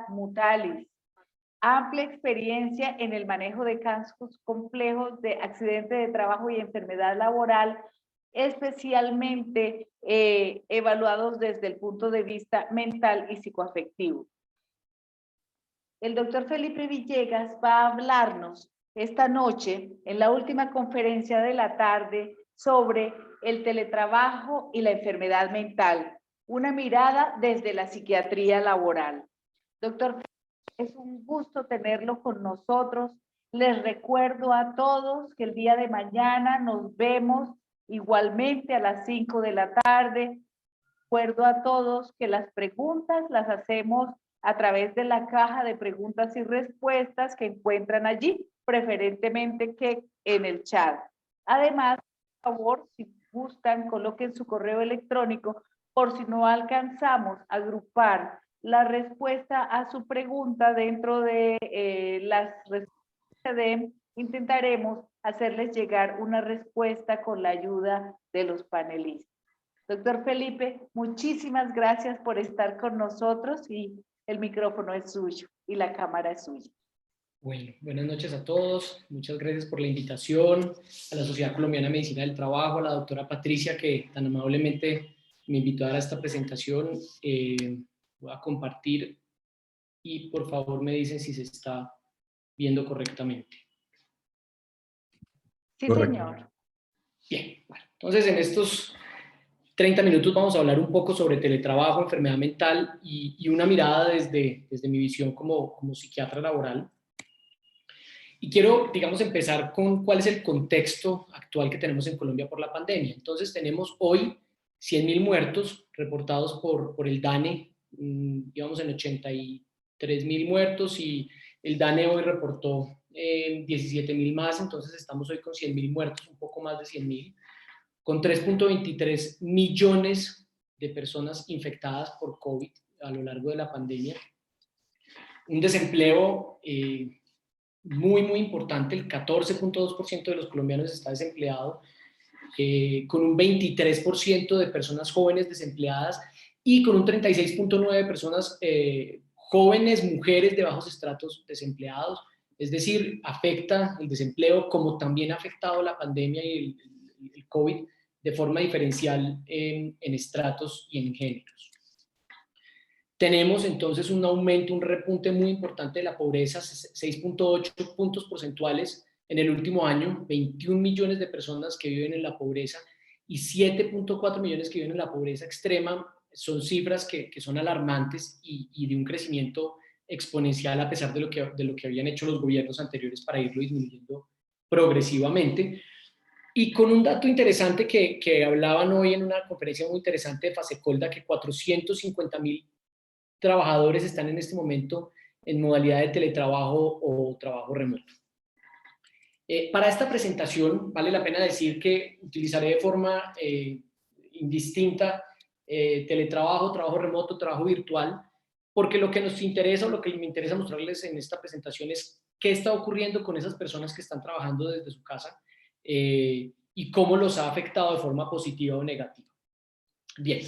Mutalis, amplia experiencia en el manejo de casos complejos de accidente de trabajo y enfermedad laboral, especialmente evaluados desde el punto de vista mental y psicoafectivo. El doctor Felipe Villegas va a hablarnos esta noche, en la última conferencia de la tarde, sobre el teletrabajo y la enfermedad mental, una mirada desde la psiquiatría laboral. Doctor, es un gusto tenerlo con nosotros. Les recuerdo a todos que el día de mañana nos vemos igualmente a las 5 de la tarde. Recuerdo a todos que las preguntas las hacemos a través de la caja de preguntas y respuestas que encuentran allí, preferentemente que en el chat. Además, por favor, si gustan, coloquen su correo electrónico por si no alcanzamos a agrupar la respuesta a su pregunta dentro de las respuestas que den, intentaremos hacerles llegar una respuesta con la ayuda de los panelistas. Doctor Felipe, muchísimas gracias por estar con nosotros y el micrófono es suyo y la cámara es suya. Bueno, buenas noches a todos. Muchas gracias por la invitación, a la Sociedad Colombiana de Medicina del Trabajo, a la doctora Patricia, que tan amablemente me invitó a dar esta presentación. Voy a compartir y por favor me dicen si se está viendo correctamente. Sí, Correcto. señor. Bien, bueno, entonces en estos 30 minutos vamos a hablar un poco sobre teletrabajo, enfermedad mental y una mirada desde mi visión como psiquiatra laboral. Y quiero, digamos, empezar con cuál es el contexto actual que tenemos en Colombia por la pandemia. Entonces tenemos hoy 100.000 muertos reportados por el DANE, íbamos en 83.000 muertos y el DANE hoy reportó 17.000 más, entonces estamos hoy con 100.000 muertos, un poco más de 100.000, con 3.23 millones de personas infectadas por COVID a lo largo de la pandemia. Un desempleo muy, muy importante, el 14.2% de los colombianos está desempleado, con un 23% de personas jóvenes desempleadas y con un 36.9% de personas jóvenes, mujeres de bajos estratos desempleados. Es decir, afecta el desempleo como también ha afectado la pandemia y el COVID de forma diferencial en estratos y en géneros. Tenemos entonces un aumento, un repunte muy importante de la pobreza, 6.8 puntos porcentuales en el último año, 21 millones de personas que viven en la pobreza y 7.4 millones que viven en la pobreza extrema. Son cifras que son alarmantes y de un crecimiento exponencial a pesar de lo que habían hecho los gobiernos anteriores para irlo disminuyendo progresivamente. Y con un dato interesante que hablaban hoy en una conferencia muy interesante de Fasecolda, que 450.000 trabajadores están en este momento en modalidad de teletrabajo o trabajo remoto. Para esta presentación vale la pena decir que utilizaré de forma indistinta teletrabajo, trabajo remoto, trabajo virtual, porque lo que nos interesa o lo que me interesa mostrarles en esta presentación es qué está ocurriendo con esas personas que están trabajando desde su casa y cómo los ha afectado de forma positiva o negativa. Bien.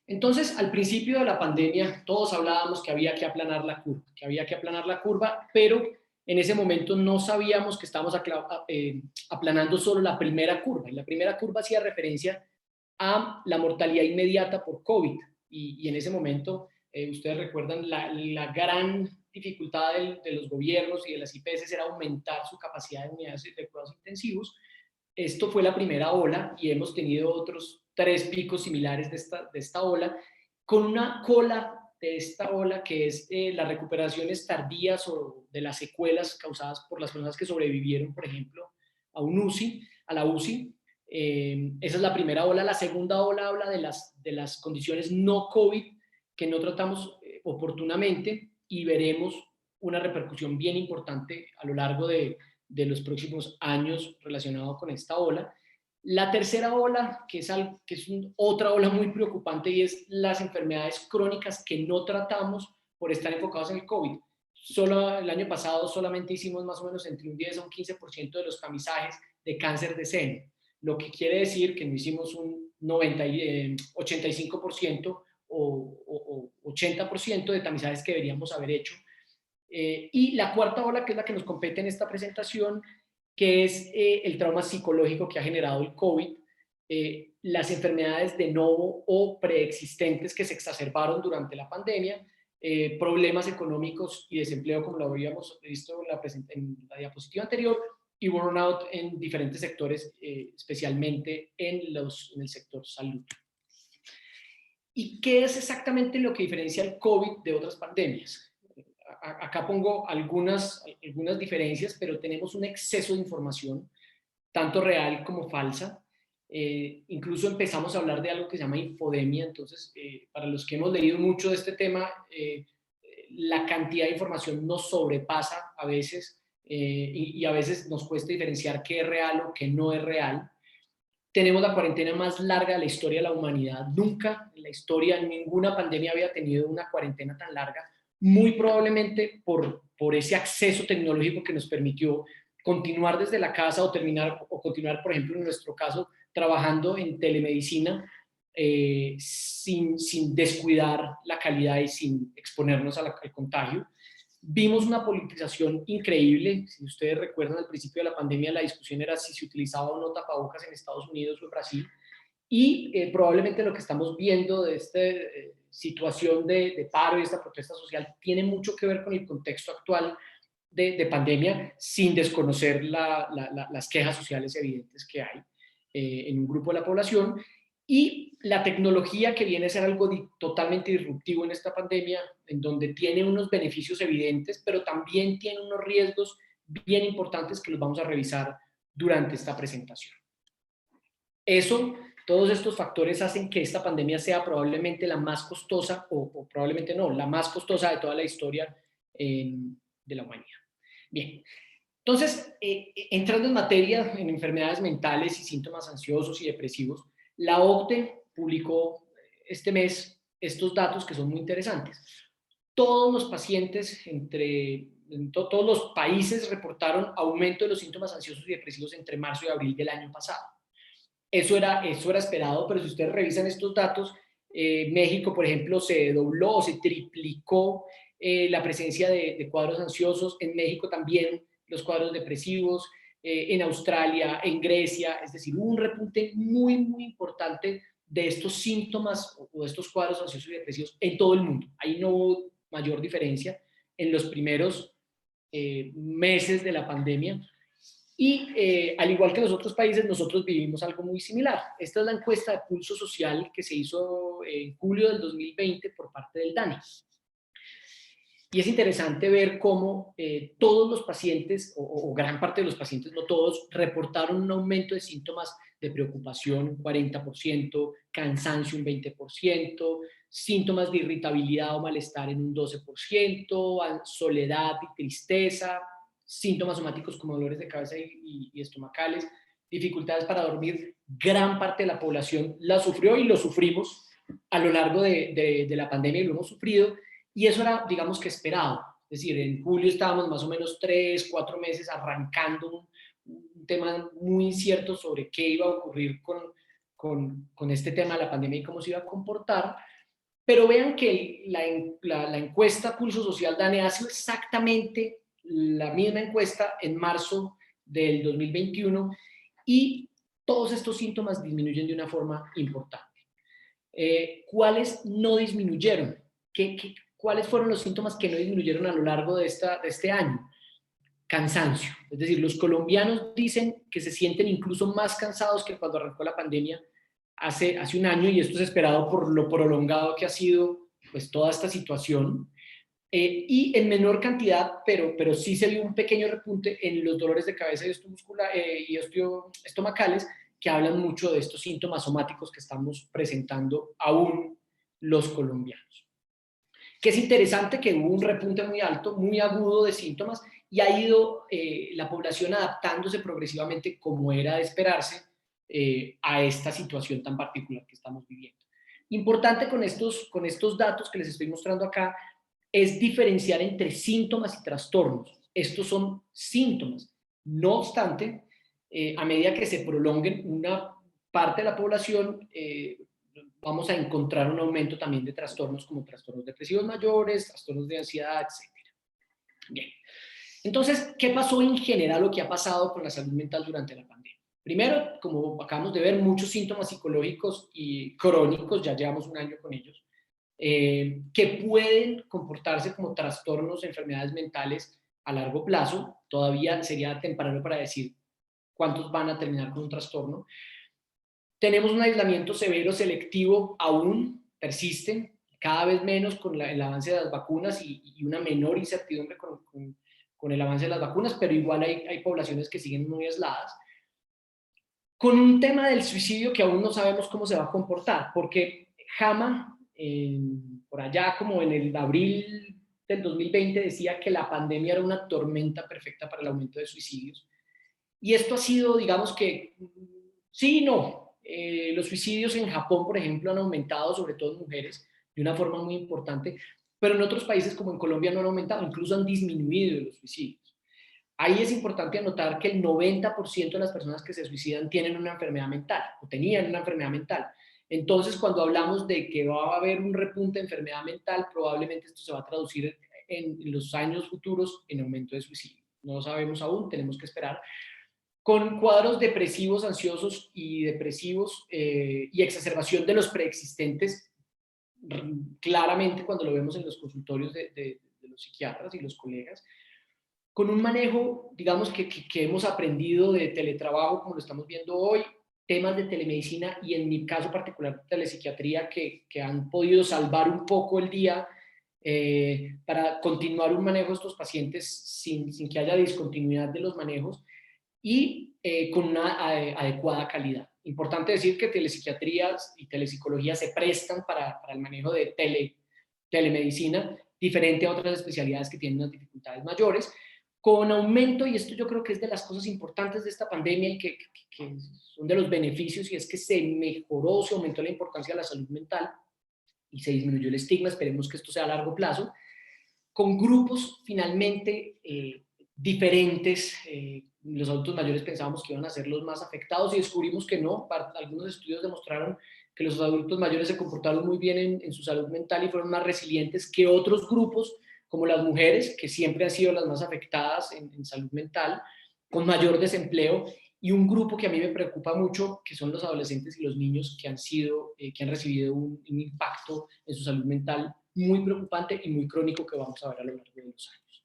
Entonces, al principio de la pandemia, todos hablábamos que había que aplanar la curva, pero en ese momento no sabíamos que estábamos aplanando solo la primera curva. Y la primera curva hacía referencia a la mortalidad inmediata por COVID. Y en ese momento, ustedes recuerdan, la gran dificultad de los gobiernos y de las IPS era aumentar su capacidad de unidades de cuidados intensivos. Esto fue la primera ola y hemos tenido otros 3 picos similares de esta ola, con una cola de esta ola que es las recuperaciones tardías o de las secuelas causadas por las personas que sobrevivieron, por ejemplo, a la UCI. Esa es la primera ola. La segunda ola habla de las condiciones no COVID que no tratamos oportunamente y veremos una repercusión bien importante a lo largo de los próximos años relacionado con esta ola. La tercera ola, que es otra ola muy preocupante, y es las enfermedades crónicas que no tratamos por estar enfocados en el COVID. Solo el año pasado solamente hicimos más o menos entre un 10 a un 15% de los tamizajes de cáncer de seno, lo que quiere decir que no hicimos un 85% o 80% de tamizajes que deberíamos haber hecho. Y la cuarta ola, que es la que nos compete en esta presentación, que es el trauma psicológico que ha generado el COVID, las enfermedades de novo o preexistentes que se exacerbaron durante la pandemia, problemas económicos y desempleo, como lo habíamos visto en la diapositiva anterior, y burnout en diferentes sectores, especialmente en el sector salud. ¿Y qué es exactamente lo que diferencia el COVID de otras pandemias? Acá pongo algunas diferencias, pero tenemos un exceso de información, tanto real como falsa. Incluso empezamos a hablar de algo que se llama infodemia. Entonces, para los que hemos leído mucho de este tema, la cantidad de información nos sobrepasa a veces, y a veces nos cuesta diferenciar qué es real o qué no es real. Tenemos la cuarentena más larga de la historia de la humanidad. Nunca en la historia ninguna pandemia había tenido una cuarentena tan larga, muy probablemente por ese acceso tecnológico que nos permitió continuar desde la casa o continuar, por ejemplo, en nuestro caso, trabajando en telemedicina, sin descuidar la calidad y sin exponernos al contagio. Vimos una politización increíble. Si ustedes recuerdan, al principio de la pandemia la discusión era si se utilizaba o no tapabocas en Estados Unidos o en Brasil. Y probablemente lo que estamos viendo de esta situación de paro y esta protesta social tiene mucho que ver con el contexto actual de pandemia, sin desconocer las quejas sociales evidentes que hay en un grupo de la población. Y la tecnología, que viene a ser algo totalmente disruptivo en esta pandemia, en donde tiene unos beneficios evidentes, pero también tiene unos riesgos bien importantes que los vamos a revisar durante esta presentación. Todos estos factores hacen que esta pandemia sea probablemente la más costosa, o probablemente no, la más costosa de toda la historia de la humanidad. Bien, entonces, entrando en materia, en enfermedades mentales y síntomas ansiosos y depresivos, la OCDE publicó este mes estos datos que son muy interesantes. Todos los pacientes todos los países reportaron aumento de los síntomas ansiosos y depresivos entre marzo y abril del año pasado. Eso era esperado, pero si ustedes revisan estos datos, México, por ejemplo, se dobló o se triplicó la presencia de cuadros ansiosos. En México también los cuadros depresivos, en Australia, en Grecia, es decir, hubo un repunte muy, muy importante de estos síntomas o de estos cuadros ansiosos y depresivos en todo el mundo. Ahí no hubo mayor diferencia en los primeros meses de la pandemia. Y al igual que los otros países, nosotros vivimos algo muy similar. Esta es la encuesta de pulso social que se hizo en julio del 2020 por parte del DANE. Y es interesante ver cómo todos los pacientes, o gran parte de los pacientes, no todos, reportaron un aumento de síntomas de preocupación, un 40%, cansancio, un 20%, síntomas de irritabilidad o malestar en un 12%, soledad y tristeza, síntomas somáticos como dolores de cabeza y estomacales, dificultades para dormir. Gran parte de la población la sufrió y lo sufrimos a lo largo de la pandemia, y lo hemos sufrido. Y eso era, digamos, que esperado. Es decir, en julio estábamos más o menos 3, 4 meses arrancando un tema muy incierto sobre qué iba a ocurrir con este tema de la pandemia y cómo se iba a comportar. Pero vean que la encuesta Pulso Social DANE hace exactamente la misma encuesta en marzo del 2021 y todos estos síntomas disminuyen de una forma importante. ¿Cuáles no disminuyeron? ¿Cuáles fueron los síntomas que no disminuyeron a lo largo de este año? Cansancio. Es decir, los colombianos dicen que se sienten incluso más cansados que cuando arrancó la pandemia hace un año, y esto es esperado por lo prolongado que ha sido pues toda esta situación. Y en menor cantidad, pero sí se vio un pequeño repunte en los dolores de cabeza y estomacales, que hablan mucho de estos síntomas somáticos que estamos presentando aún los colombianos. Que es interesante que hubo un repunte muy alto, muy agudo de síntomas, y ha ido la población adaptándose progresivamente, como era de esperarse, a esta situación tan particular que estamos viviendo. Importante con estos datos que les estoy mostrando acá es diferenciar entre síntomas y trastornos. Estos son síntomas. No obstante, a medida que se prolonguen, una parte de la población vamos a encontrar un aumento también de trastornos como trastornos depresivos mayores, trastornos de ansiedad, etc. Bien. Entonces, ¿qué pasó en general o qué ha pasado con la salud mental durante la pandemia? Primero, como acabamos de ver, muchos síntomas psicológicos y crónicos, ya llevamos un año con ellos, que pueden comportarse como trastornos, enfermedades mentales a largo plazo. Todavía sería temprano para decir cuántos van a terminar con un trastorno. Tenemos un aislamiento severo selectivo, aún persiste, cada vez menos con el avance de las vacunas y una menor incertidumbre con el avance de las vacunas, pero igual hay poblaciones que siguen muy aisladas. Con un tema del suicidio que aún no sabemos cómo se va a comportar, porque JAMA, por allá como en el abril del 2020, decía que la pandemia era una tormenta perfecta para el aumento de suicidios. Y esto ha sido, digamos que, sí y no. Los suicidios en Japón, por ejemplo, han aumentado, sobre todo en mujeres, de una forma muy importante, pero en otros países como en Colombia no han aumentado, incluso han disminuido los suicidios. Ahí es importante anotar que el 90% de las personas que se suicidan tienen una enfermedad mental o tenían una enfermedad mental. Entonces, cuando hablamos de que va a haber un repunte de enfermedad mental, probablemente esto se va a traducir en los años futuros en aumento de suicidio. No lo sabemos aún, tenemos que esperar. Con cuadros depresivos, ansiosos y depresivos y exacerbación de los preexistentes, claramente cuando lo vemos en los consultorios de los psiquiatras y los colegas, con un manejo, digamos, que hemos aprendido de teletrabajo, como lo estamos viendo hoy, temas de telemedicina y en mi caso particular telepsiquiatría que han podido salvar un poco el día para continuar un manejo de estos pacientes sin que haya discontinuidad de los manejos y con una adecuada calidad. Importante decir que telepsiquiatría y telepsicología se prestan para el manejo de telemedicina, diferente a otras especialidades que tienen unas dificultades mayores, con aumento, y esto yo creo que es de las cosas importantes de esta pandemia y que son de los beneficios, y es que se mejoró, se aumentó la importancia de la salud mental y se disminuyó el estigma, esperemos que esto sea a largo plazo, con grupos finalmente diferentes. Los adultos mayores pensábamos que iban a ser los más afectados y descubrimos que no. Algunos estudios demostraron que los adultos mayores se comportaron muy bien en su salud mental y fueron más resilientes que otros grupos, como las mujeres, que siempre han sido las más afectadas en salud mental, con mayor desempleo, y un grupo que a mí me preocupa mucho, que son los adolescentes y los niños que han recibido un impacto en su salud mental muy preocupante y muy crónico que vamos a ver a lo largo de los años.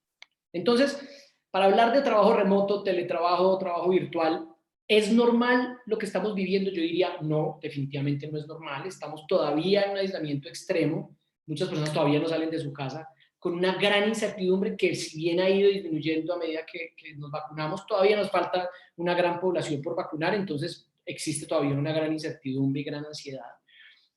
Entonces, para hablar de trabajo remoto, teletrabajo, trabajo virtual, ¿es normal lo que estamos viviendo? Yo diría, no, definitivamente no es normal. Estamos todavía en un aislamiento extremo. Muchas personas todavía no salen de su casa, con una gran incertidumbre que si bien ha ido disminuyendo a medida que nos vacunamos, todavía nos falta una gran población por vacunar, entonces existe todavía una gran incertidumbre y gran ansiedad,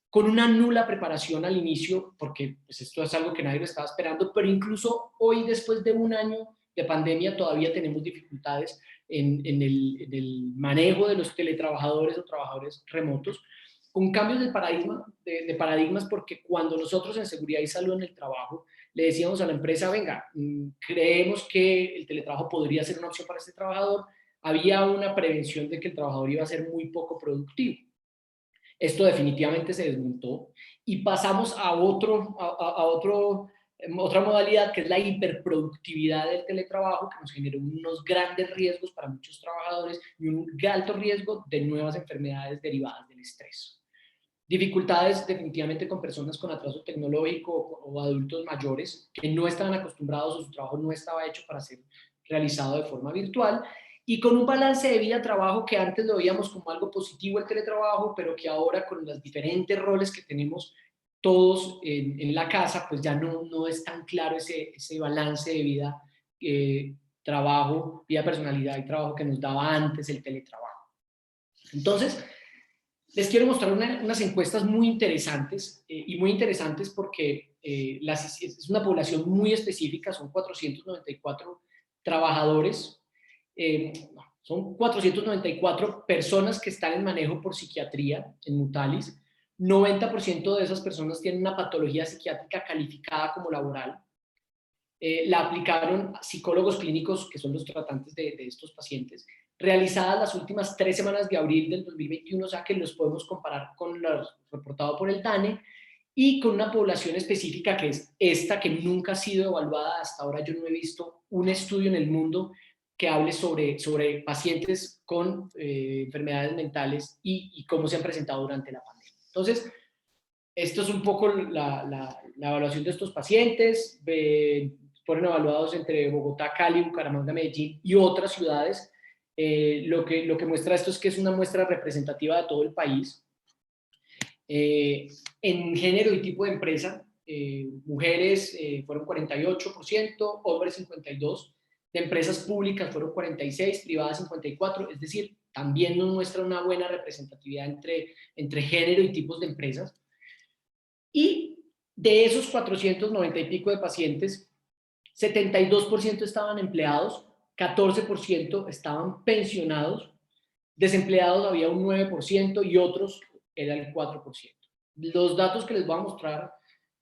con una nula preparación al inicio, porque pues, esto es algo que nadie lo estaba esperando, pero incluso hoy, después de un año de pandemia, todavía tenemos dificultades en el manejo de los teletrabajadores o trabajadores remotos, con cambios de paradigmas, porque cuando nosotros en seguridad y salud en el trabajo le decíamos a la empresa, venga, creemos que el teletrabajo podría ser una opción para este trabajador, había una prevención de que el trabajador iba a ser muy poco productivo. Esto definitivamente se desmontó y pasamos a otra modalidad, que es la hiperproductividad del teletrabajo, que nos generó unos grandes riesgos para muchos trabajadores y un alto riesgo de nuevas enfermedades derivadas del estrés. Dificultades definitivamente con personas con atraso tecnológico o adultos mayores que no estaban acostumbrados o su trabajo no estaba hecho para ser realizado de forma virtual, y con un balance de vida-trabajo que antes lo veíamos como algo positivo el teletrabajo, pero que ahora con los diferentes roles que tenemos todos en la casa, pues ya no es tan claro ese balance de vida, trabajo, vida, personalidad y trabajo que nos daba antes el teletrabajo. Entonces, les quiero mostrar unas encuestas muy interesantes y muy interesantes porque es una población muy específica, son 494 trabajadores, son 494 personas que están en manejo por psiquiatría en Mutalis. 90% de esas personas tienen una patología psiquiátrica calificada como laboral. La aplicaron psicólogos clínicos, que son los tratantes de estos pacientes, realizadas las últimas 3 semanas de abril del 2021, o sea que los podemos comparar con los reportados por el DANE, y con una población específica que es esta, que nunca ha sido evaluada. Hasta ahora yo no he visto un estudio en el mundo que hable sobre pacientes con enfermedades mentales y cómo se han presentado durante la pandemia. Entonces, esto es un poco la evaluación de estos pacientes. Fueron evaluados entre Bogotá, Cali, Bucaramanga, Medellín y otras ciudades. Lo que muestra esto es que es una muestra representativa de todo el país. En género y tipo de empresa, mujeres fueron 48%, hombres 52%, de empresas públicas fueron 46%, privadas 54%, es decir, también nos muestra una buena representatividad entre género y tipos de empresas. Y de esos 490 y pico de pacientes, 72% estaban empleados, 14% estaban pensionados, desempleados había un 9% y otros era el 4%. Los datos que les voy a mostrar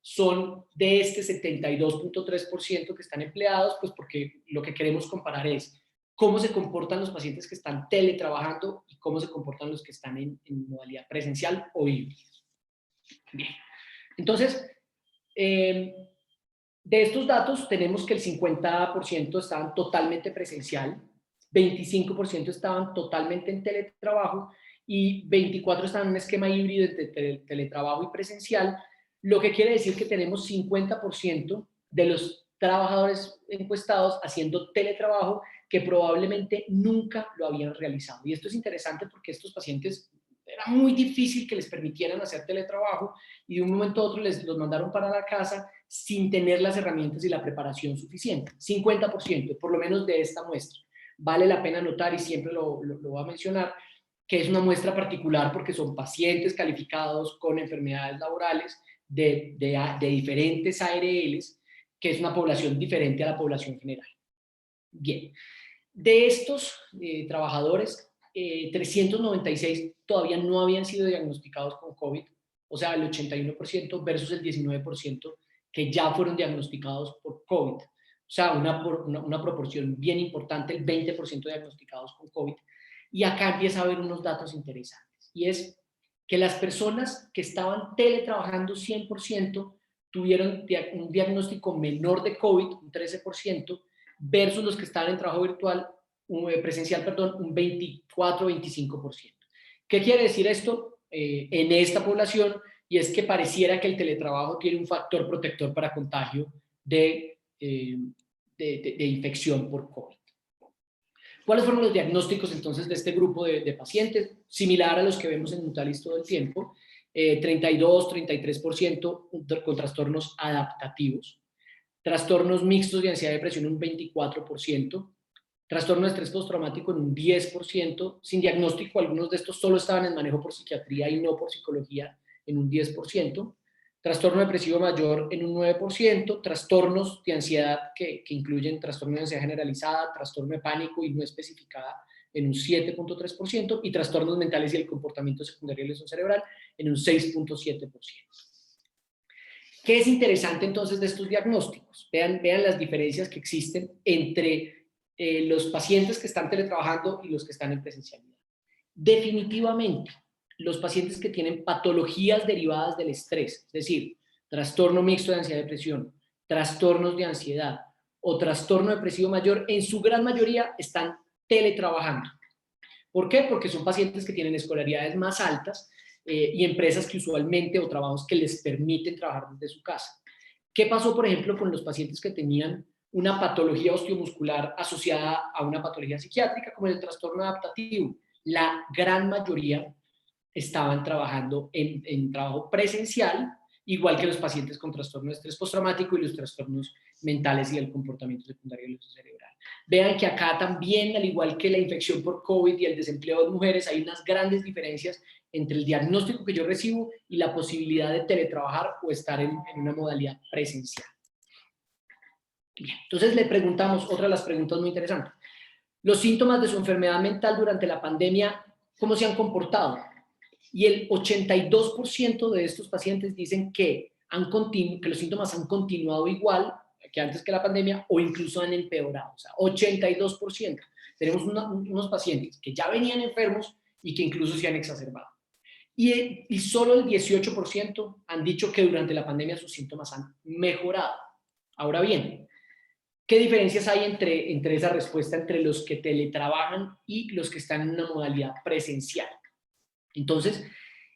son de este 72.3% que están empleados, pues porque lo que queremos comparar es cómo se comportan los pacientes que están teletrabajando y cómo se comportan los que están en modalidad presencial o híbrida. Bien, entonces, de estos datos tenemos que el 50% estaban totalmente presencial, 25% estaban totalmente en teletrabajo y 24% estaban en un esquema híbrido entre teletrabajo y presencial, lo que quiere decir que tenemos 50% de los trabajadores encuestados haciendo teletrabajo que probablemente nunca lo habían realizado. Y esto es interesante porque estos pacientes era muy difícil que les permitieran hacer teletrabajo y de un momento a otro los mandaron para la casa sin tener las herramientas y la preparación suficiente. 50%, por lo menos de esta muestra. Vale la pena notar, y siempre lo voy a mencionar, que es una muestra particular porque son pacientes calificados con enfermedades laborales de diferentes ARLs, que es una población diferente a la población general. Bien, de estos trabajadores, 396 todavía no habían sido diagnosticados con COVID, o sea, el 81% versus el 19% que ya fueron diagnosticados por COVID. O sea, una proporción bien importante, el 20% diagnosticados con COVID. Y acá empieza a haber unos datos interesantes. Y es que las personas que estaban teletrabajando 100% tuvieron un diagnóstico menor de COVID, un 13%, versus los que estaban en trabajo virtual, presencial, perdón, un 24-25%. ¿Qué quiere decir esto en esta población? Y es que pareciera que el teletrabajo tiene un factor protector para contagio de infección por COVID. ¿Cuáles fueron los diagnósticos entonces de este grupo de pacientes? Similar a los que vemos en Mutalis todo el tiempo, 32-33% con trastornos adaptativos, trastornos mixtos de ansiedad y depresión un 24%, trastorno de estrés postraumático en un 10%, sin diagnóstico, algunos de estos solo estaban en manejo por psiquiatría y no por psicología en un 10%, trastorno depresivo mayor en un 9%, trastornos de ansiedad que incluyen trastorno de ansiedad generalizada, trastorno de pánico y no especificada en un 7.3% y trastornos mentales y el comportamiento secundario de lesión cerebral en un 6.7%. ¿Qué es interesante entonces de estos diagnósticos? Vean las diferencias que existen entre los pacientes que están teletrabajando y los que están en presencialidad. Definitivamente, los pacientes que tienen patologías derivadas del estrés, es decir, trastorno mixto de ansiedad y depresión, trastornos de ansiedad o trastorno depresivo mayor, en su gran mayoría están teletrabajando. ¿Por qué? Porque son pacientes que tienen escolaridades más altas y empresas que usualmente o trabajos que les permiten trabajar desde su casa. ¿Qué pasó, por ejemplo, con los pacientes que tenían una patología osteomuscular asociada a una patología psiquiátrica como el trastorno adaptativo? La gran mayoría estaban trabajando en trabajo presencial, igual que los pacientes con trastorno de estrés postraumático y los trastornos mentales y el comportamiento secundario del uso cerebral. Vean que acá también, al igual que la infección por COVID y el desempleo de mujeres, hay unas grandes diferencias entre el diagnóstico que yo recibo y la posibilidad de teletrabajar o estar en una modalidad presencial. Bien, entonces le preguntamos, otra de las preguntas muy interesantes, los síntomas de su enfermedad mental durante la pandemia, ¿cómo se han comportado? Y el 82% de estos pacientes dicen que los síntomas han continuado igual que antes que la pandemia o incluso han empeorado, o sea, 82%. tenemos unos pacientes que ya venían enfermos y que incluso se han exacerbado. Y solo el 18% han dicho que durante la pandemia sus síntomas han mejorado. Ahora bien, ¿qué diferencias hay entre esa respuesta entre los que teletrabajan y los que están en una modalidad presencial? Entonces,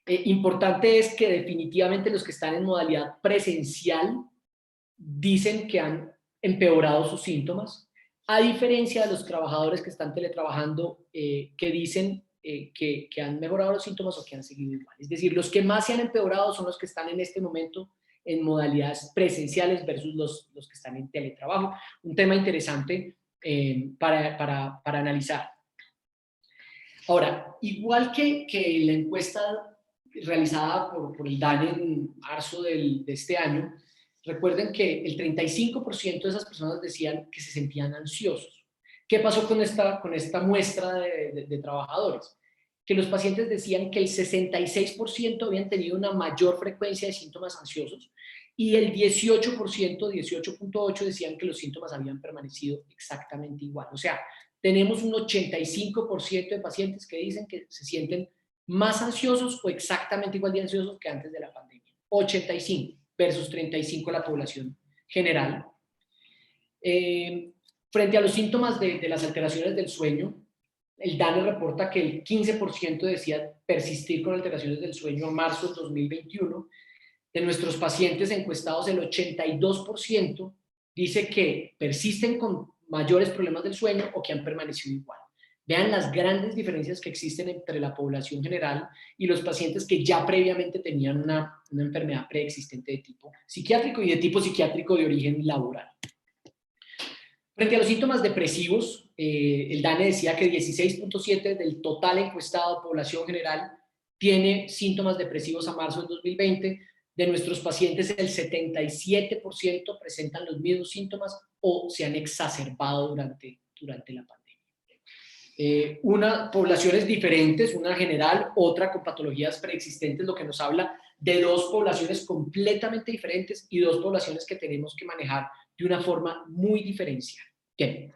importante es que definitivamente los que están en modalidad presencial dicen que han empeorado sus síntomas, a diferencia de los trabajadores que están teletrabajando que dicen que han mejorado los síntomas o que han seguido igual. Es decir, los que más se han empeorado son los que están en este momento en modalidades presenciales versus los que están en teletrabajo. Un tema interesante para analizar. Ahora, igual que la encuesta realizada por el DANE en marzo de este año, recuerden que el 35% de esas personas decían que se sentían ansiosos. ¿Qué pasó con esta muestra de trabajadores? Que los pacientes decían que el 66% habían tenido una mayor frecuencia de síntomas ansiosos y el 18%, 18.8% decían que los síntomas habían permanecido exactamente igual. O sea, tenemos un 85% de pacientes que dicen que se sienten más ansiosos o exactamente igual de ansiosos que antes de la pandemia. 85 versus 35 la población general. Frente a los síntomas de las alteraciones del sueño, el DANE reporta que el 15% decía persistir con alteraciones del sueño en marzo de 2021. De nuestros pacientes encuestados, el 82% dice que persisten con mayores problemas del sueño o que han permanecido igual. Vean las grandes diferencias que existen entre la población general y los pacientes que ya previamente tenían una enfermedad preexistente de tipo psiquiátrico y de tipo psiquiátrico de origen laboral. Frente a los síntomas depresivos, el DANE decía que 16.7% del total encuestado de población general tiene síntomas depresivos a marzo del 2020. De nuestros pacientes, el 77% presentan los mismos síntomas o se han exacerbado durante la pandemia. Poblaciones diferentes, una general, otra con patologías preexistentes, lo que nos habla de dos poblaciones completamente diferentes y dos poblaciones que tenemos que manejar de una forma muy diferenciada. Bien.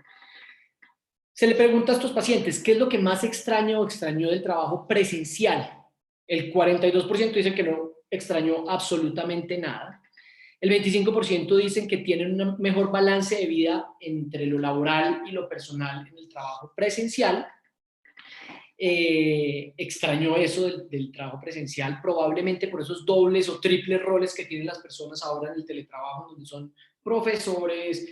Se le pregunta a estos pacientes, ¿qué es lo que más extraña o extrañó del trabajo presencial? El 42% dicen que no extrañó absolutamente nada. El 25% dicen que tienen un mejor balance de vida entre lo laboral y lo personal en el trabajo presencial. Extrañó eso del trabajo presencial, probablemente por esos dobles o triples roles que tienen las personas ahora en el teletrabajo, donde son profesores,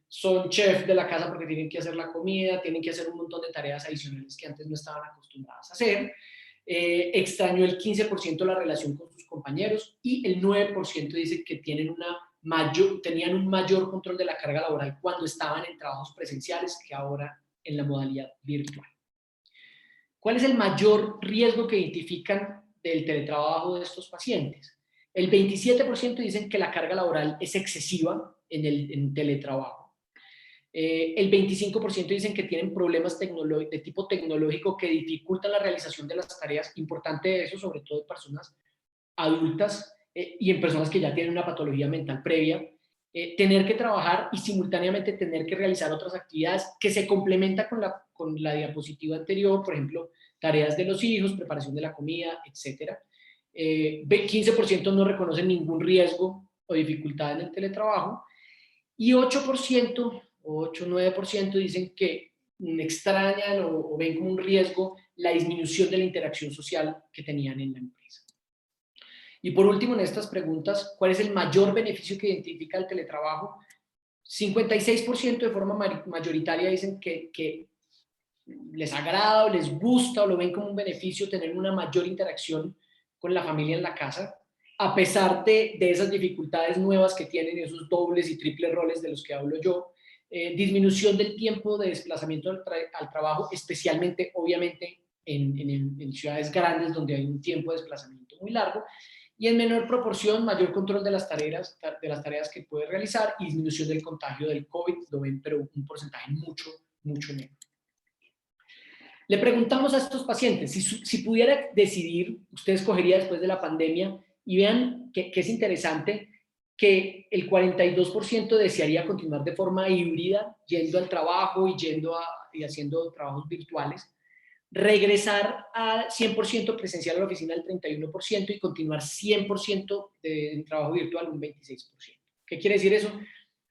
son chef de la casa porque tienen que hacer la comida, tienen que hacer un montón de tareas adicionales que antes no estaban acostumbradas a hacer. Extrañó el 15% la relación con sus compañeros y el 9% dice que tenían un mayor control de la carga laboral cuando estaban en trabajos presenciales que ahora en la modalidad virtual. ¿Cuál es el mayor riesgo que identifican del teletrabajo de estos pacientes? El 27% dicen que la carga laboral es excesiva en teletrabajo. El 25% dicen que tienen problemas de tipo tecnológico que dificultan la realización de las tareas. Importante eso, sobre todo en personas adultas y en personas que ya tienen una patología mental previa. Tener que trabajar y simultáneamente tener que realizar otras actividades que se complementan con la diapositiva anterior, por ejemplo, tareas de los hijos, preparación de la comida, etc. 15% no reconocen ningún riesgo o dificultad en el teletrabajo y 8% o 8-9% dicen que extrañan o ven como un riesgo la disminución de la interacción social que tenían en la empresa. Y por último, en estas preguntas, ¿cuál es el mayor beneficio que identifica el teletrabajo? 56% de forma mayoritaria dicen que les agrada o les gusta o lo ven como un beneficio tener una mayor interacción con la familia en la casa, a pesar de esas dificultades nuevas que tienen, esos dobles y triples roles de los que hablo yo. Disminución del tiempo de desplazamiento al trabajo, especialmente, obviamente, en ciudades grandes donde hay un tiempo de desplazamiento muy largo, y en menor proporción, mayor control de las tareas que puede realizar y disminución del contagio del COVID, lo ven, pero un porcentaje mucho menor. Le preguntamos a estos pacientes, si pudiera decidir, usted escogería después de la pandemia, y vean que es interesante, que el 42% desearía continuar de forma híbrida, yendo al trabajo y haciendo trabajos virtuales, regresar a 100% presencial a la oficina el 31% y continuar 100% de trabajo virtual un 26%. ¿Qué quiere decir eso?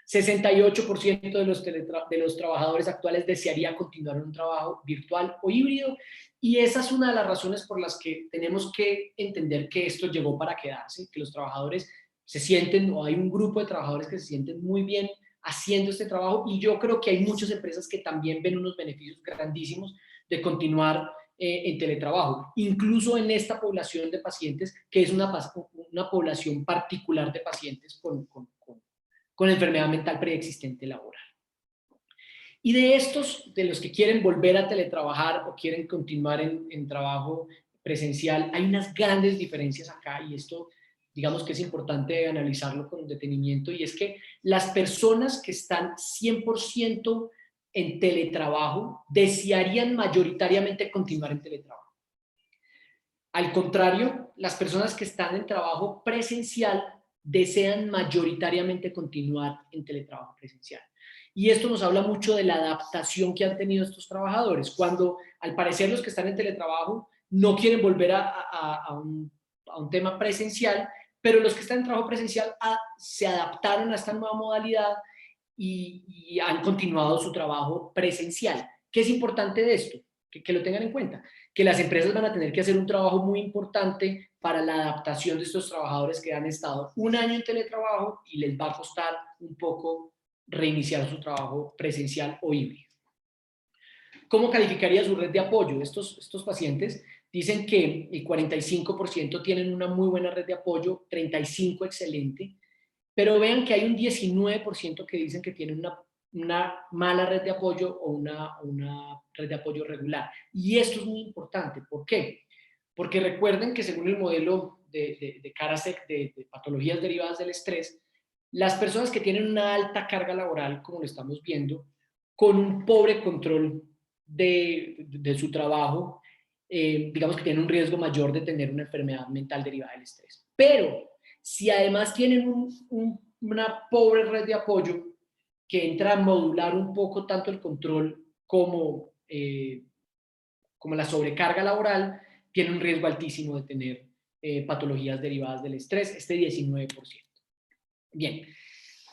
68% de los trabajadores actuales desearía continuar en un trabajo virtual o híbrido, y esa es una de las razones por las que tenemos que entender que esto llegó para quedarse, que los trabajadores se sienten, o hay un grupo de trabajadores que se sienten muy bien haciendo este trabajo, y yo creo que hay muchas empresas que también ven unos beneficios grandísimos de continuar en teletrabajo, incluso en esta población de pacientes, que es una población particular de pacientes con enfermedad mental preexistente laboral. Y de estos, de los que quieren volver a teletrabajar o quieren continuar en trabajo presencial, hay unas grandes diferencias acá, y esto digamos que es importante analizarlo con detenimiento, y es que las personas que están 100% en teletrabajo desearían mayoritariamente continuar en teletrabajo. Al contrario, las personas que están en trabajo presencial desean mayoritariamente continuar en teletrabajo presencial. Y esto nos habla mucho de la adaptación que han tenido estos trabajadores, cuando al parecer los que están en teletrabajo no quieren volver a un tema presencial, pero los que están en trabajo presencial se adaptaron a esta nueva modalidad y han continuado su trabajo presencial. ¿Qué es importante de esto? Que lo tengan en cuenta, que las empresas van a tener que hacer un trabajo muy importante para la adaptación de estos trabajadores que han estado un año en teletrabajo y les va a costar un poco reiniciar su trabajo presencial o híbrido. ¿Cómo calificaría su red de apoyo? Estos pacientes dicen que el 45% tienen una muy buena red de apoyo, 35% excelente, pero vean que hay un 19% que dicen que tienen una mala red de apoyo o una red de apoyo regular. Y esto es muy importante. ¿Por qué? Porque recuerden que según el modelo de Karasek de patologías derivadas del estrés, las personas que tienen una alta carga laboral, como lo estamos viendo, con un pobre control de su trabajo, digamos que tienen un riesgo mayor de tener una enfermedad mental derivada del estrés. Pero si además tienen una pobre red de apoyo que entra a modular un poco tanto el control como la sobrecarga laboral, tiene un riesgo altísimo de tener patologías derivadas del estrés, este 19%. Bien,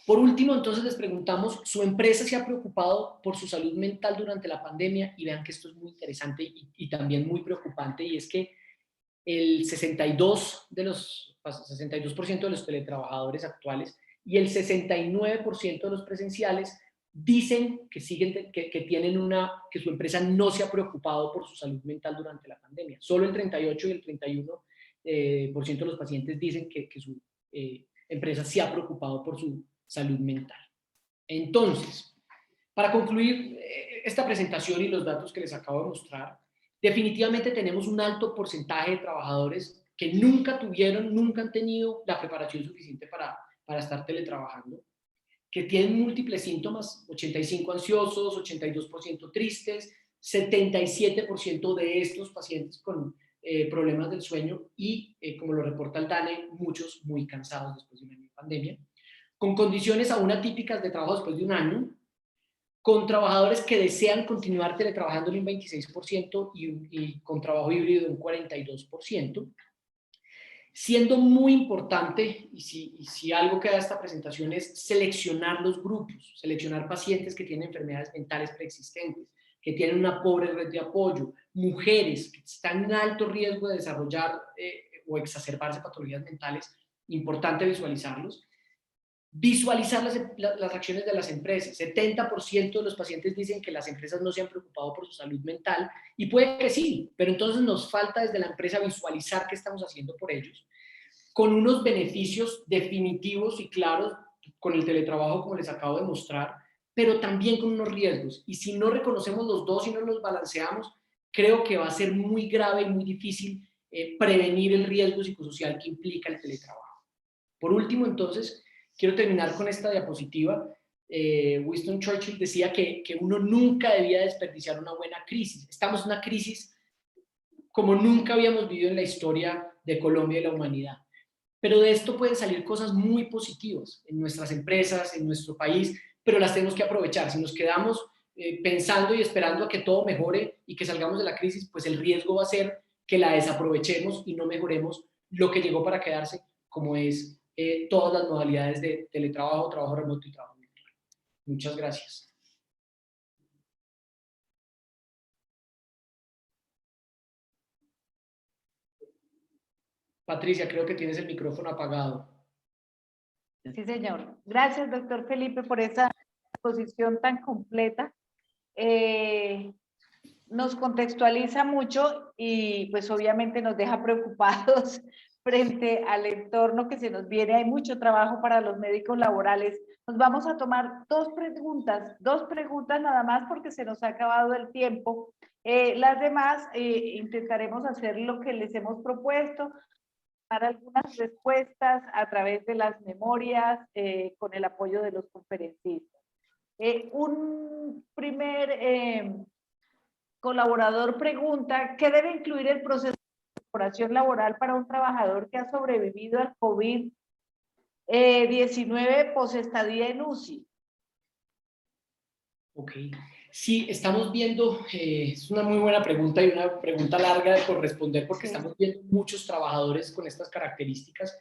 por último, entonces les preguntamos, ¿su empresa se ha preocupado por su salud mental durante la pandemia? Y vean que esto es muy interesante y también muy preocupante, y es que el 62% de los teletrabajadores actuales y el 69% de los presenciales dicen que que su empresa no se ha preocupado por su salud mental durante la pandemia. Solo el 38 y el 31% de los pacientes dicen que su empresa se ha preocupado por su salud mental. Entonces, para concluir esta presentación y los datos que les acabo de mostrar, definitivamente tenemos un alto porcentaje de trabajadores que nunca han tenido la preparación suficiente para estar teletrabajando, que tienen múltiples síntomas, 85% ansiosos, 82% tristes, 77% de estos pacientes con problemas del sueño y, como lo reporta el DANE, muchos muy cansados después de una pandemia, con condiciones aún atípicas de trabajo después de un año, con trabajadores que desean continuar teletrabajando en un 26% y con trabajo híbrido en un 42%, siendo muy importante, y si algo que da esta presentación es seleccionar los grupos, seleccionar pacientes que tienen enfermedades mentales preexistentes, que tienen una pobre red de apoyo, mujeres que están en alto riesgo de desarrollar o exacerbarse patologías mentales, importante visualizarlos. Visualizar las acciones de las empresas. 70% de los pacientes dicen que las empresas no se han preocupado por su salud mental, y puede que sí, pero entonces nos falta desde la empresa visualizar qué estamos haciendo por ellos, con unos beneficios definitivos y claros con el teletrabajo, como les acabo de mostrar, pero también con unos riesgos. Y si no reconocemos los dos y no los balanceamos, creo que va a ser muy grave y muy difícil prevenir el riesgo psicosocial que implica el teletrabajo. Por último, entonces, quiero terminar con esta diapositiva. Winston Churchill decía que uno nunca debía desperdiciar una buena crisis. Estamos en una crisis como nunca habíamos vivido en la historia de Colombia y la humanidad. Pero de esto pueden salir cosas muy positivas en nuestras empresas, en nuestro país, pero las tenemos que aprovechar. Si nos quedamos pensando y esperando a que todo mejore y que salgamos de la crisis, pues el riesgo va a ser que la desaprovechemos y no mejoremos lo que llegó para quedarse, como es todas las modalidades de teletrabajo, trabajo remoto y trabajo virtual. Muchas gracias. Patricia, creo que tienes el micrófono apagado. Sí, señor. Gracias, doctor Felipe, por esa exposición tan completa. Nos contextualiza mucho y pues obviamente nos deja preocupados frente al entorno que se nos viene. Hay mucho trabajo para los médicos laborales. Nos vamos a tomar dos preguntas nada más porque se nos ha acabado el tiempo. Las demás intentaremos hacer lo que les hemos propuesto, dar algunas respuestas a través de las memorias con el apoyo de los conferencistas. Un primer colaborador pregunta, ¿qué debe incluir el proceso de incorporación laboral para un trabajador que ha sobrevivido al COVID-19 posestadía en UCI? Ok. Sí, estamos viendo, es una muy buena pregunta y una pregunta larga por responder porque estamos viendo muchos trabajadores con estas características.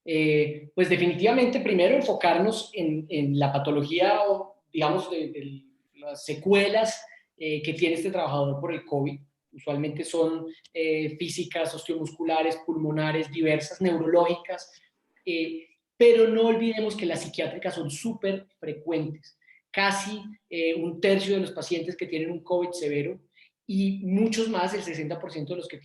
Pues definitivamente primero enfocarnos en la patología o digamos de las secuelas que tiene este trabajador por el COVID. Usualmente son físicas, osteomusculares, pulmonares, diversas, neurológicas, pero no olvidemos que las psiquiátricas son súper frecuentes. Casi un tercio de los pacientes que tienen un COVID severo y muchos más, el 60% de los que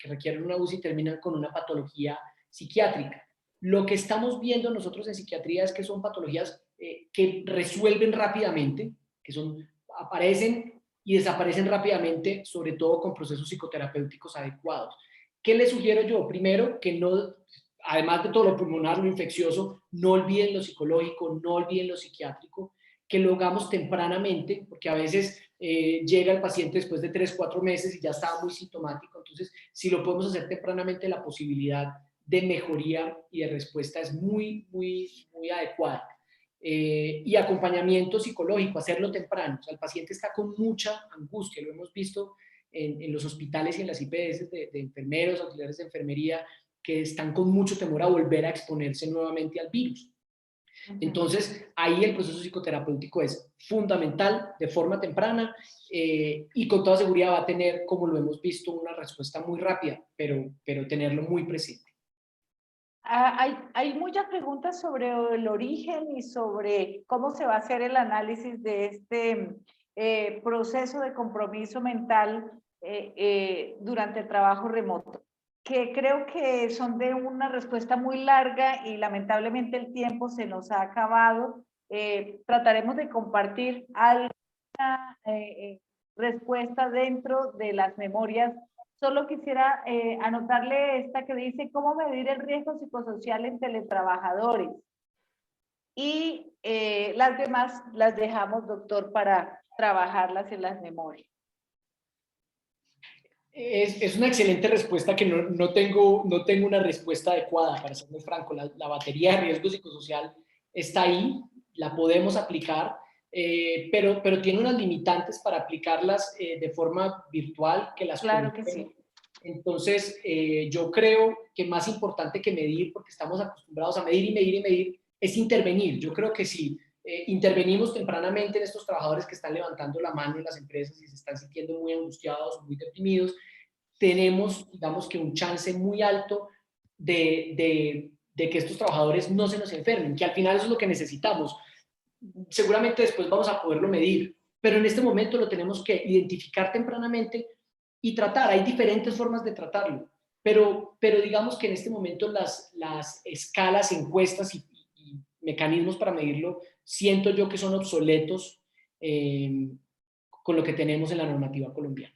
requieren una UCI terminan con una patología psiquiátrica. Lo que estamos viendo nosotros en psiquiatría es que son patologías que resuelven rápidamente, que aparecen y desaparecen rápidamente, sobre todo con procesos psicoterapéuticos adecuados. ¿Qué les sugiero yo? Primero, que no, además de todo lo pulmonar, lo infeccioso, no olviden lo psicológico, no olviden lo psiquiátrico, que lo hagamos tempranamente, porque a veces llega el paciente después de 3, 4 meses y ya estaba muy sintomático. Entonces, si lo podemos hacer tempranamente, la posibilidad de mejoría y de respuesta es muy, muy, muy adecuada. Y acompañamiento psicológico, hacerlo temprano. O sea, el paciente está con mucha angustia, lo hemos visto en los hospitales y en las IPS de enfermeros, auxiliares de enfermería, que están con mucho temor a volver a exponerse nuevamente al virus. Entonces, ahí el proceso psicoterapéutico es fundamental de forma temprana y con toda seguridad va a tener, como lo hemos visto, una respuesta muy rápida, pero tenerlo muy presente. Hay muchas preguntas sobre el origen y sobre cómo se va a hacer el análisis de este proceso de compromiso mental durante el trabajo remoto, que creo que son de una respuesta muy larga y lamentablemente el tiempo se nos ha acabado. Trataremos de compartir alguna respuesta dentro de las memorias. Solo quisiera anotarle esta que dice cómo medir el riesgo psicosocial en teletrabajadores. Y las demás las dejamos, doctor, para trabajarlas en las memorias. Es una excelente respuesta que no tengo una respuesta adecuada, para ser muy franco. La batería de riesgo psicosocial está ahí, la podemos aplicar, pero tiene unas limitantes para aplicarlas de forma virtual que las Claro que sí. Entonces, yo creo que más importante que medir, porque estamos acostumbrados a medir y medir y medir, es intervenir. Yo creo que si intervenimos tempranamente en estos trabajadores que están levantando la mano en las empresas y se están sintiendo muy angustiados, muy deprimidos, tenemos, digamos que un chance muy alto de que estos trabajadores no se nos enfermen, que al final eso es lo que necesitamos. Seguramente después vamos a poderlo medir, pero en este momento lo tenemos que identificar tempranamente y tratar. Hay diferentes formas de tratarlo, pero digamos que en este momento las escalas, encuestas y mecanismos para medirlo, siento yo que son obsoletos con lo que tenemos en la normativa colombiana.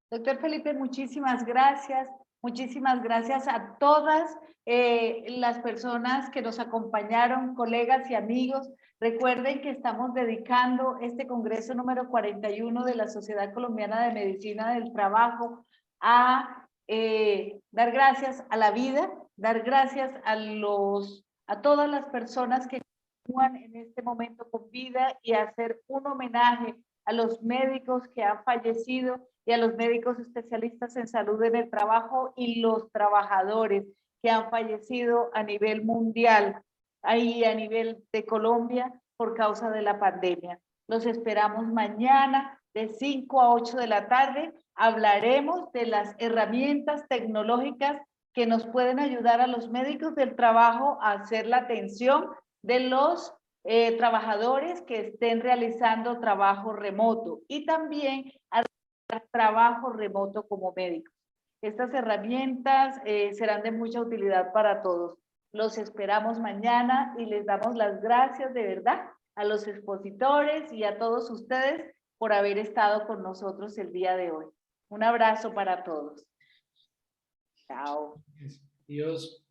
Doctor Felipe, muchísimas gracias. Muchísimas gracias a todas las personas que nos acompañaron, colegas y amigos. Recuerden que estamos dedicando este Congreso número 41 de la Sociedad Colombiana de Medicina del Trabajo a dar gracias a la vida dar gracias a todas las personas que continúan en este momento con vida y hacer un homenaje a los médicos que han fallecido y a los médicos especialistas en salud en el trabajo y los trabajadores que han fallecido a nivel mundial, ahí a nivel de Colombia por causa de la pandemia. Los esperamos mañana de 5 a 8 de la tarde. Hablaremos de las herramientas tecnológicas que nos pueden ayudar a los médicos del trabajo a hacer la atención de los trabajadores que estén realizando trabajo remoto y también a trabajo remoto como médicos. Estas herramientas serán de mucha utilidad para todos. Los esperamos mañana y les damos las gracias de verdad a los expositores y a todos ustedes por haber estado con nosotros el día de hoy. Un abrazo para todos. Chao. Adiós.